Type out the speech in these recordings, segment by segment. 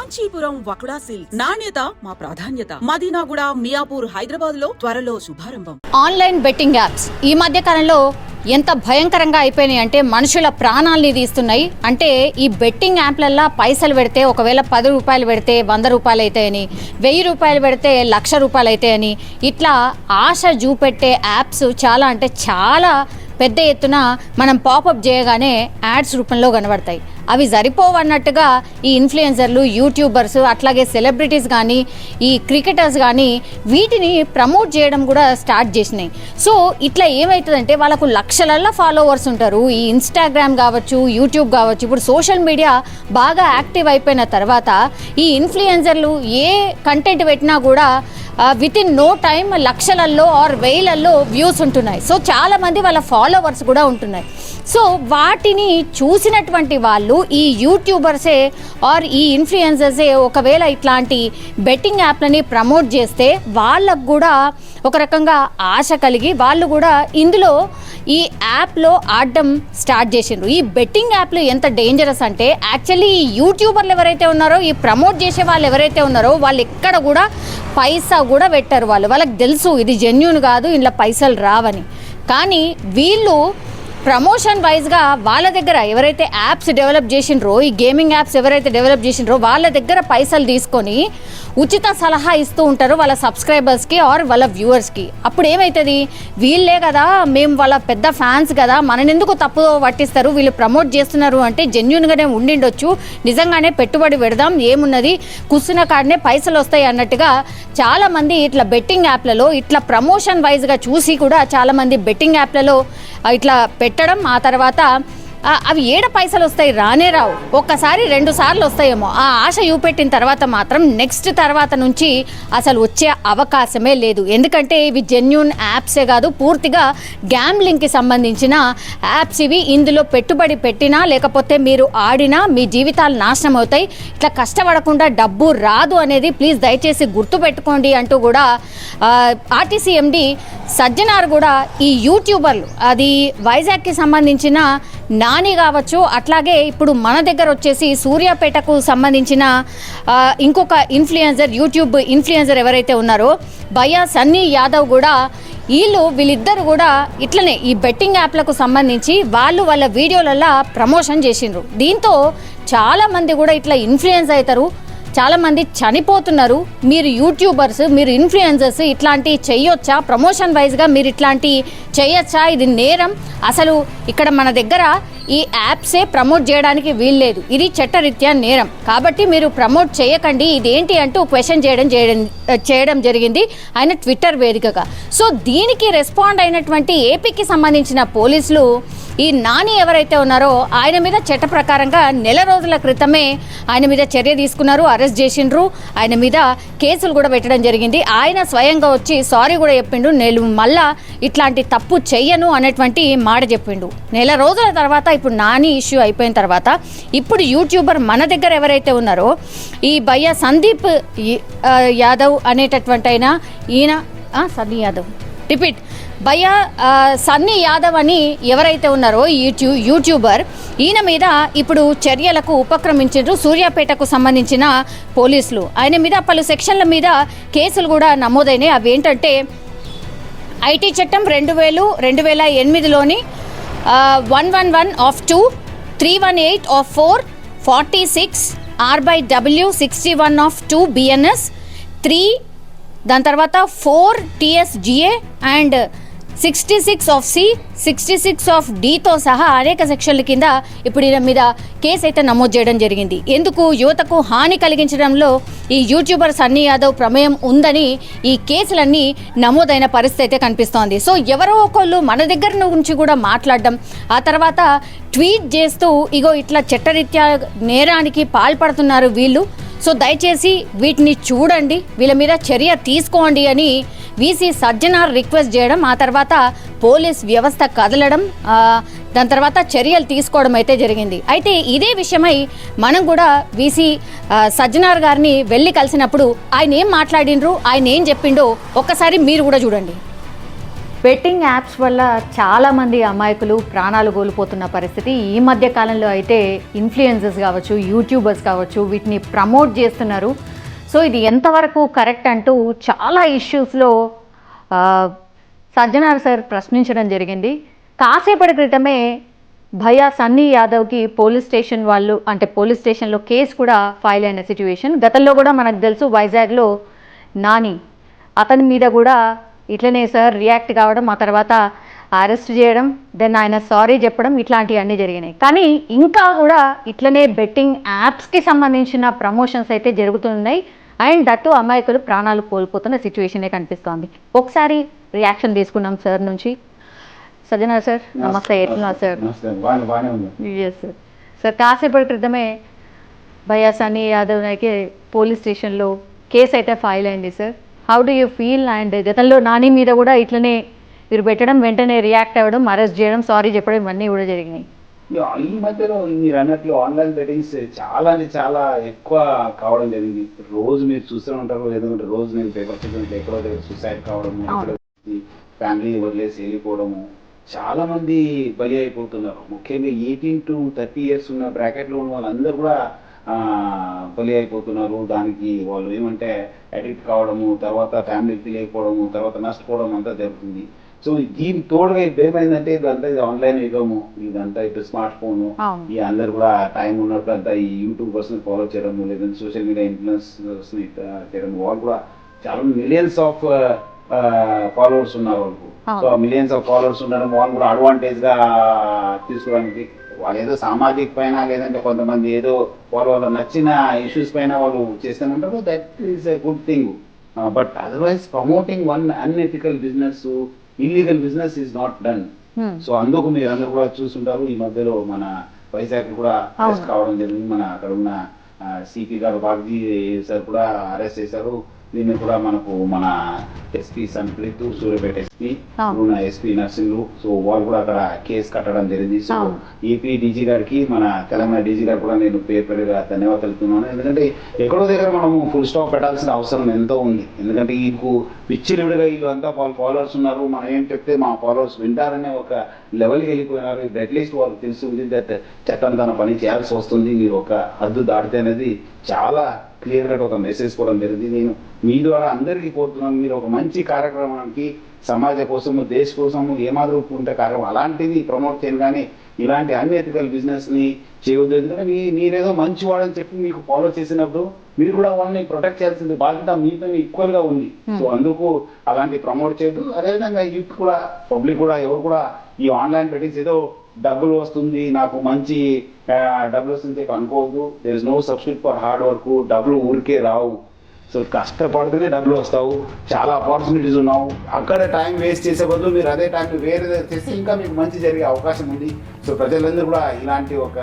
Kanchipuram వకుడా silks నాణ్యత మా ప్రాధాన్యత. మదీనాగూడ, మియాపూర్, హైదరాబాద్ లో త్వరలో శుభారంభం. ఆన్లైన్ బెట్టింగ్ యాప్స్ ఈ మధ్య కాలంలో ఎంత భయంకరంగా అయిపోయినాయి అంటే మనుషుల ప్రాణాలని తీస్తున్నాయి. అంటే ఈ బెట్టింగ్ యాప్లల్లో పైసలు పెడితే ఒకవేళ 10 రూపాయలు పెడితే 100 రూపాయలు అవుతాయని, 1000 రూపాయలు పెడితే 1,00,000 రూపాయలు అవుతాయని ఇట్లా ఆశ చూపెట్టే యాప్స్ చాలా అంటే చాలా పెద్ద ఎత్తున మనం పాపప్ చేయగానే యాడ్స్ రూపంలో కనబడతాయి. అవి సరిపోవన్నట్టుగా ఈ ఇన్ఫ్లుయెన్సర్లు, యూట్యూబర్స్, అట్లాగే సెలబ్రిటీస్ కానీ, ఈ క్రికెటర్స్ కానీ వీటిని ప్రమోట్ చేయడం కూడా స్టార్ట్ చేసినాయి. సో ఇట్లా ఏమవుతుందంటే వాళ్ళకు లక్షలల్లో ఫాలోవర్స్ ఉంటారు. ఈ ఇన్స్టాగ్రామ్ కావచ్చు, యూట్యూబ్ కావచ్చు, ఇప్పుడు సోషల్ మీడియా బాగా యాక్టివ్ అయిపోయిన తర్వాత ఈ ఇన్ఫ్లుయెన్సర్లు ఏ కంటెంట్ పెట్టినా కూడా విత్ ఇన్ నో టైమ్ లక్షలల్లో ఆర్ వేలల్లో వ్యూస్ ఉంటున్నాయి. సో చాలామంది వాళ్ళ ఫాలోవర్స్ కూడా ఉంటున్నాయి. సో వాటిని చూసినటువంటి వాళ్ళు ఈ యూట్యూబర్సే ఆర్ ఈ ఇన్ఫ్లుయెన్సర్సే ఒకవేళ ఇట్లాంటి బెట్టింగ్ యాప్లని ప్రమోట్ చేస్తే వాళ్ళకు కూడా ఒక రకంగా ఆశ కలిగి వాళ్ళు కూడా ఇందులో ఈ యాప్లో ఆడడం స్టార్ట్ చేసిండ్రు. ఈ బెట్టింగ్ యాప్లు ఎంత డేంజరస్ అంటే యాక్చువల్లీ ఈ యూట్యూబర్లు ఎవరైతే ఉన్నారో, ఈ ప్రమోట్ చేసే వాళ్ళు ఎవరైతే ఉన్నారో వాళ్ళు ఎక్కడ కూడా పైసా కూడా పెట్టారు. వాళ్ళకి తెలుసు ఇది జెన్యూన్ కాదు, ఇంట్లో పైసలు రావని. కానీ వీళ్ళు ప్రమోషన్ వైజ్గా వాళ్ళ దగ్గర ఎవరైతే యాప్స్ డెవలప్ చేసిండ్రో, ఈ గేమింగ్ యాప్స్ ఎవరైతే డెవలప్ చేసిండ్రో వాళ్ళ దగ్గర పైసలు తీసుకొని ఉచిత సలహా ఇస్తూ ఉంటారు వాళ్ళ సబ్స్క్రైబర్స్కి ఆర్ వాళ్ళ వ్యూవర్స్కి. అప్పుడు ఏమవుతుంది, వీళ్ళే కదా, మేము వాళ్ళ పెద్ద ఫ్యాన్స్ కదా, మనని ఎందుకు తప్పు పట్టిస్తారు, వీళ్ళు ప్రమోట్ చేస్తున్నారు అంటే జెన్యూన్గానే ఉండిండొచ్చు, నిజంగానే పెట్టుబడి పెడదాం, ఏమున్నది కూర్చున్న కాడనే పైసలు వస్తాయి అన్నట్టుగా చాలామంది ఇట్లా బెట్టింగ్ యాప్లలో ఇట్లా ప్రమోషన్ వైజ్గా చూసి కూడా చాలామంది బెట్టింగ్ యాప్లలో ఇట్లా పెట్టడం, ఆ తర్వాత అవి ఏడ పైసలు వస్తాయి, రానే రావు, ఒక్కసారి 2 సార్లు వస్తాయేమో, ఆ ఆశ చూపెట్టిన తర్వాత మాత్రం నెక్స్ట్ తర్వాత నుంచి అసలు వచ్చే అవకాశమే లేదు. ఎందుకంటే ఇవి జెన్యూన్ యాప్సే కాదు, పూర్తిగా గ్యాంబ్లింగ్కి సంబంధించిన యాప్స్ ఇవి. ఇందులో పెట్టుబడి పెట్టినా లేకపోతే మీరు ఆడినా మీ జీవితాలు నాశనం అవుతాయి, ఇట్లా కష్టపడకుండా డబ్బు రాదు అనేది ప్లీజ్ దయచేసి గుర్తుపెట్టుకోండి అంటూ కూడా ఆర్టీసీ ఎండి సజ్జనార్ కూడా ఈ యూట్యూబర్లు, అది వైజాగ్కి సంబంధించిన నాని కావచ్చు, అట్లాగే ఇప్పుడు మన దగ్గర వచ్చేసి సూర్యాపేటకు సంబంధించిన ఇంకొక ఇన్ఫ్లుయెన్సర్, యూట్యూబ్ ఇన్ఫ్లుయెన్సర్ ఎవరైతే ఉన్నారో భయ్యా సన్నీ యాదవ్ కూడా వీళ్ళిద్దరు కూడా ఇట్లనే ఈ బెట్టింగ్ యాప్లకు సంబంధించి వాళ్ళ వీడియోలలో ప్రమోషన్ చేసిండ్రు. దీంతో చాలామంది కూడా ఇట్లా ఇన్ఫ్లుయెన్స్ అవుతారు, చాలామంది చనిపోతున్నారు. మీరు యూట్యూబర్స్, మీరు ఇన్ఫ్లుయెన్సర్స్ ఇట్లాంటి చేయొచ్చా, ప్రమోషన్ వైజ్గా మీరు ఇట్లాంటి చేయొచ్చా, ఇది నేరం. అసలు ఇక్కడ మన దగ్గర ఈ యాప్సే ప్రమోట్ చేయడానికి వీల్లేదు, ఇది చట్టరీత్యా నేరం, కాబట్టి మీరు ప్రమోట్ చేయకండి, ఇదేంటి అంటూ క్వశ్చన్ చేయడం జరిగింది ఆయన ట్విట్టర్ వేదికగా. సో దీనికి రెస్పాండ్ అయినటువంటి ఏపీకి సంబంధించిన పోలీసులు ఈ నాని ఎవరైతే ఉన్నారో ఆయన మీద చట్ట ప్రకారంగా 1 రోజుల క్రితమే ఆయన మీద చర్య తీసుకున్నారు, అరెస్ట్ చేసిండ్రు, ఆయన మీద కేసులు కూడా పెట్టడం జరిగింది. ఆయన స్వయంగా వచ్చి సారీ కూడా చెప్పిండు, నేను మళ్ళా ఇట్లాంటి తప్పు చెయ్యను అనేటువంటి మాట చెప్పిండు. 1 రోజుల తర్వాత ఇప్పుడు నాని ఇష్యూ అయిపోయిన తర్వాత ఇప్పుడు యూట్యూబర్ మన దగ్గర ఎవరైతే ఉన్నారో ఈ భయ్య సందీప్ యాదవ్ అనేటటువంటి ఈయన సన్నీ యాదవ్ రిపీట్ భయ్యా సన్నీ యాదవ్ అని ఎవరైతే ఉన్నారో యూట్యూబర్, ఈయన మీద ఇప్పుడు చర్యలకు ఉపక్రమించారు సూర్యాపేటకు సంబంధించిన పోలీసులు. ఆయన మీద పలు సెక్షన్ల మీద కేసులు కూడా నమోదైనాయి. అవి ఏంటంటే ఐటీ చట్టం 2008లోని 111(2), 318(4), 46 R/W 61(2) BNS 3, దాని తర్వాత 4 TSGA అండ్ 66(C), 66(D)తో సహా అనేక సెక్షన్ల కింద ఇప్పుడు ఈయన మీద కేసు అయితే నమోదు చేయడం జరిగింది. ఎందుకు, యువతకు హాని కలిగించడంలో ఈ యూట్యూబర్ సన్నీ యాదవ్ ప్రమేయం ఉందని ఈ కేసులన్నీ నమోదైన పరిస్థితి అయితే కనిపిస్తోంది. సో ఎవరో ఒకళ్ళు మన దగ్గర నుంచి కూడా మాట్లాడడం, ఆ తర్వాత ట్వీట్ చేస్తూ ఇగో ఇట్లా చట్టరీత్యా నేరానికి పాల్పడుతున్నారు వీళ్ళు, సో దయచేసి వీటిని చూడండి, వీళ్ళ మీద చర్య తీసుకోండి అని వీసీ సజ్జనార్ రిక్వెస్ట్ చేయడం, ఆ తర్వాత పోలీస్ వ్యవస్థ కదలడం, దాని తర్వాత చర్యలు తీసుకోవడం అయితే జరిగింది. అయితే ఇదే విషయమై మనం కూడా వీసీ సజ్జనార్ గారిని వెళ్ళి కలిసినప్పుడు ఆయన ఏం మాట్లాడిండ్రు, ఆయన ఏం చెప్పిండో ఒక్కసారి మీరు కూడా చూడండి. బెట్టింగ్ యాప్స్ వల్ల చాలామంది అమాయకులు ప్రాణాలు కోల్పోతున్న పరిస్థితి. ఈ మధ్య కాలంలో అయితే ఇన్ఫ్లుయెన్సర్స్ కావచ్చు, యూట్యూబర్స్ కావచ్చు, వీటిని ప్రమోట్ చేస్తున్నారు. సో ఇది ఎంతవరకు కరెక్ట్ అంటూ చాలా ఇష్యూస్లో సజ్జనార్ సార్ ప్రశ్నించడం జరిగింది. కాసేపటి క్రితమే భయ్యా సన్నీ యాదవ్కి పోలీస్ స్టేషన్లో కేసు కూడా ఫైల్ అయిన సిచ్యువేషన్. గతంలో కూడా మనకు తెలుసు వైజాగ్లో నాని అతని మీద కూడా ఇట్లనే సార్ రియాక్ట్ కావడం, ఆ తర్వాత అరెస్ట్ చేయడం, దెన్ ఆయన సారీ చెప్పడం, ఇట్లాంటివన్నీ జరిగినాయి. కానీ ఇంకా కూడా ఇట్లనే బెట్టింగ్ యాప్స్కి సంబంధించిన ప్రమోషన్స్ అయితే జరుగుతున్నాయి. అండ్ దట్టు అమాయకులు ప్రాణాలు కోల్పోతున్న సిచ్యువేషనే కనిపిస్తోంది. ఒకసారి రియాక్షన్ తీసుకున్నాం సార్ నుంచి. సజ్జనార్ సార్ నమస్తే. ఎట్లా సార్? Yes sir. సార్ కాసేపటి క్రితమే భయ్యా సన్నీ యాదవ్కి పోలీస్ స్టేషన్లో కేసు అయితే ఫైల్ అయింది sir. How do you feel? And గతంలో నాని మీద కూడా ఇట్లనే మీరు పెట్టడం, వెంటనే రియాక్ట్ అవ్వడం, అరెస్ట్ చేయడం, సారీ చెప్పడం, ఇవన్నీ కూడా జరిగినాయి. ఈ మధ్యలో మీరు అన్నట్లు ఆన్లైన్ బెట్టింగ్స్ చాలా అంటే చాలా ఎక్కువ కావడం జరిగింది. రోజు మీరు చూస్తూనే ఉంటారు, లేదంటే రోజు నేను పేపర్ చదివితే ఎక్కడో దగ్గర సూసైడ్ కావడము, ఫ్యామిలీ వదిలేసి వెళ్ళిపోవడము, చాలా మంది బలి అయిపోతున్నారు. ముఖ్యంగా 18 to 30 years ఉన్న బ్రాకెట్లో ఉన్న వాళ్ళందరూ కూడా బలి అయిపోతున్నారు. దానికి వాళ్ళు ఏమంటే అడిక్ట్ కావడము, తర్వాత ఫ్యామిలీకి తెలియకపోవడము, తర్వాత నష్టపోవడం అంతా జరుగుతుంది. సో దీని తోడుగా ఇప్పుడు ఏమైందంటే ఇదంతా ఇది ఆన్లైన్ యుగము, ఇదంతా ఇప్పుడు స్మార్ట్ ఫోన్, ఈ అందరు కూడా టైం ఉన్నప్పుడు అంతా ఈ యూట్యూబర్స్ ని ఫాలో చేయడము, లేదంటే సోషల్ మీడియా ఇన్ఫ్లుయెన్సర్స్ ని చేయడం, వాళ్ళు కూడా చాలా మిలియన్స్ ఆఫ్ ఫాలోవర్స్ ఉన్నారు వాళ్ళకు. సో మిలియన్స్ ఆఫ్ ఫాలోవర్స్ ఉండడం వాళ్ళు కూడా అడ్వాంటేజ్ గా తీసుకోవడానికి, వాళ్ళు ఏదో సామాజిక పైన లేదంటే కొంతమంది ఏదో వాళ్ళ నచ్చిన ఇష్యూస్ పైన వాళ్ళు చేస్తానంటారు. That is a good thing. But otherwise promoting one unethical business, illegal business is not done. So అందుకు మీరు అందరూ కూడా చూస్తుంటారు. ఈ మధ్యలో మన వైజాగ్ కూడా అరెస్ట్ కావడం జరిగింది. మన అక్కడ ఉన్న సిపి గారు బాగ్జీ సార్ కూడా అరెస్ట్ చేశారు. దీన్ని కూడా మనకు మన SP Sampreeth, Suryapet SP, SP నర్సింగ్లు, సో వాళ్ళు కూడా అక్కడ కేసు కట్టడం జరిగింది. సో ఏపీ డీజీ గారికి, మన తెలంగాణ డీజీ గారికి కూడా నేను పేరుగా ధన్యవాదాలు తెలుపుతున్నాను. ఎందుకంటే ఎక్కడో దగ్గర మనము ఫుల్ స్టాప్ పెట్టాల్సిన అవసరం ఎంతో ఉంది. ఎందుకంటే వీళ్ళకు విచ్చిలివిడిగా వీళ్ళు అంతా ఫాలోవర్స్ ఉన్నారు, మనం ఏం చెప్తే మా ఫాలోవర్స్ వింటారనే ఒక లెవెల్కి వెళ్ళిపోయినారు. ఇప్పుడు అట్లీస్ట్ వాళ్ళు తెలుసు దట్ చట్టం తన పని చేయాల్సి వస్తుంది, మీరు ఒక హద్దు దాటితే అనేది చాలా క్లియర్ గా ఒక మెసేజ్ కూడా జరిగింది. నేను మీ ద్వారా అందరికీ కోరుతున్నాను, మీరు ఒక మంచి కార్యక్రమానికి సమాజం కోసము, దేశ కోసము ఏమాత్రం ఉంటే కార్యక్రమం అలాంటిది ప్రమోట్ చేయను, కానీ ఇలాంటి అన్ఎథికల్ బిజినెస్ ని చేయవద్దు. ఎందుకంటే మీరేదో మంచివాడని చెప్పి మీకు ఫాలో చేసినప్పుడు మీరు కూడా వాళ్ళని ప్రొటెక్ట్ చేయాల్సింది బాధ్యత మీతో ఈక్వల్ గా ఉంది. సో అందుకు అలాంటి ప్రమోట్ చేయదు. అదేవిధంగా యూత్ కూడా, పబ్లిక్ కూడా, ఎవరు కూడా ఈ ఆన్లైన్ బెట్టింగ్స్ ఏదో డబ్బులు వస్తుంది, నాకు మంచి డబ్బులు వస్తుంది అనుకోవద్దు. There is no substitute for hard work. డబ్బులు ఊరికే రావు. సో కష్టపడితేనే డబ్బులు వస్తావు. చాలా ఆపర్చునిటీస్ ఉన్నావు. అక్కడ టైం వేస్ట్ చేసే బదులు మీరు అదే టైం వేరే చేస్తే ఇంకా మీకు మంచి జరిగే అవకాశం ఉంది. సో ప్రజలందరూ కూడా ఇలాంటి ఒక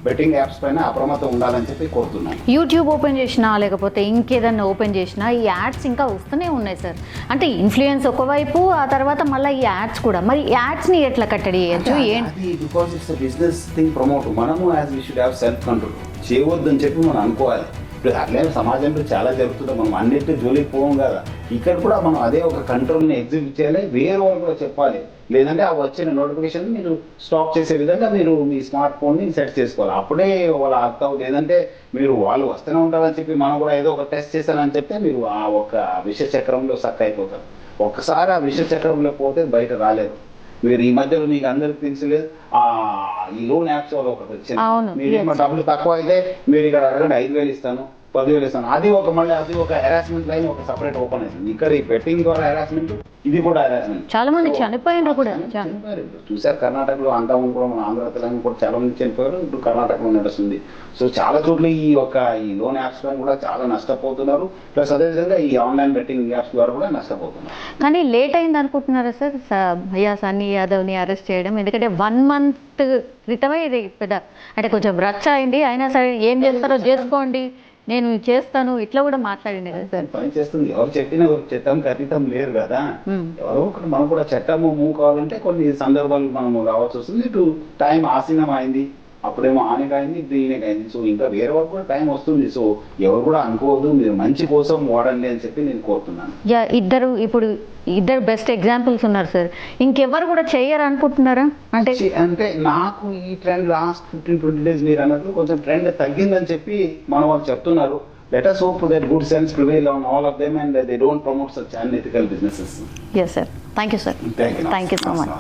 బెట్టింగ్ యాప్స్ పైన అప్రమత్తం ఉండాలని చెప్పి కోరుతున్నాను. యూట్యూబ్ ఓపెన్ చేసినా లేకపోతే ఇంకేదన్నా ఓపెన్ చేసినా ఈ యాడ్స్ ఇంకా వస్తూనే ఉన్నాయి సార్. అంటే ఇన్ఫ్లుయెన్స్ ఒకవైపు, ఆ తర్వాత మళ్ళీ ఈ యాడ్స్ కూడా. మరి యాడ్స్ని ఎట్లా కట్టడి చేయొచ్చు? ఏంటి? Because it's business thing promote. మనము as we should have self control. చేయవద్దు అని చెప్పి మనం అనుకోవాలి. ఇప్పుడు అట్లే సమాజంలో చాలా జరుగుతుంటాం, మనం అన్నింటి జోలికి పోవం కదా. ఇక్కడ కూడా మనం అదే ఒక కంట్రోల్ని ఎగ్జిక్యూట్ చేయాలి, వేరే వాళ్ళు కూడా చెప్పాలి. లేదంటే ఆ వచ్చిన నోటిఫికేషన్ మీరు స్టాప్ చేసే విధంగా మీరు మీ స్మార్ట్ ఫోన్ని సెట్ చేసుకోవాలి. అప్పుడే వాళ్ళు ఆగుతావు. లేదంటే మీరు వాళ్ళు వస్తూనే ఉంటారని చెప్పి మనం కూడా ఏదో ఒక టెస్ట్ చేశానని చెప్తే మీరు ఆ ఒక విష చక్రంలో సక్ అయిపోతారు. ఒక్కసారి ఆ విష చక్రంలో పోతే బయట రాలేదు. మీరు ఈ మధ్యలో మీకు అందరికి తెలుసులేదు, ఈ లోన్ యాప్స్ వల్ల ఒకటి వచ్చింది. మీరు డబ్బులు తక్కువ అయితే మీరు ఇక్కడ అడగండి, 5,000 ఇస్తాను, 10,000 ఇస్తాను. అది ఒక హెరాస్మెంట్ లైన్ ఒక సపరేట్ ఓపెన్ అయింది. ఇక్కడ ఈ బెట్టింగ్ ద్వారా హెరాస్మెంట్, ఇది కూడా హెరాస్మెంట్. చాలా మంది చనిపోయారు కూడా. చూసారు కర్ణాటకలో, అంతా కూడా మన ఆంధ్ర తెలంగాణ కూడా చాలా మంది చనిపోయారు. ఇప్పుడు కర్ణాటకలో నడుస్తుంది. సో చాలా చోట్ల ఈ లోన్ యాప్స్ పైన కూడా చాలా నష్టపోతున్నారు. ప్లస్ అదేవిధంగా ఈ ఆన్లైన్ బెట్టింగ్ యాప్స్ ద్వారా కూడా నష్టపోతున్నారు. కానీ లేట్ అయింది అనుకుంటున్నారా సార్ భయ్యా సన్నీ యాదవ్ని అరెస్ట్ చేయడం? ఎందుకంటే 1 month క్రితమే ఇది పెద్ద అంటే కొంచెం రచ్చ అయింది. అయినా సరే ఏం చేస్తారో చేసుకోండి, నేను చేస్తాను, ఇట్లా కూడా మాట్లాడింది కదా సార్. పని చేస్తుంది. ఎవరు చెప్పినా చట్టం ఖచ్చితం లేరు కదా. ఎవరో ఒకటి మనం కూడా చట్టము మూవ్ కావాలంటే కొన్ని సందర్భాలు మనము రావాల్సి వస్తుంది. ఇటు టైం ఆసీనం అయింది. అప్పుడేమో ఆమెకు అయింది, దీనికి అయింది. సో ఇంకా వేరే వాళ్ళకి కూడా టైం వస్తుంది. సో ఎవరు కూడా అనుకోవద్దు, మీరు మంచి కోసం వాడండి అని చెప్పి నేను కోరుతున్నాను. యా, ఇద్దరు బెస్ట్ ఎగ్జాంపుల్స్ ఉన్నారు సార్. ఇంకెవరు కూడా చెయ్యరు అనుకుంటున్నారా? అంటే నాకు ఈ ట్రెండ్ లాస్ట్ 15-20 days మీరు అన్నట్లు కొంచెం ట్రెండ్ తగ్గిందని చెప్పి మన వాళ్ళు చెప్తున్నారు. Let us hope that good sense prevail on all of them and that they don't promote such unethical businesses. Yes, sir. Thank you, sir. Thank you. Thank you so much.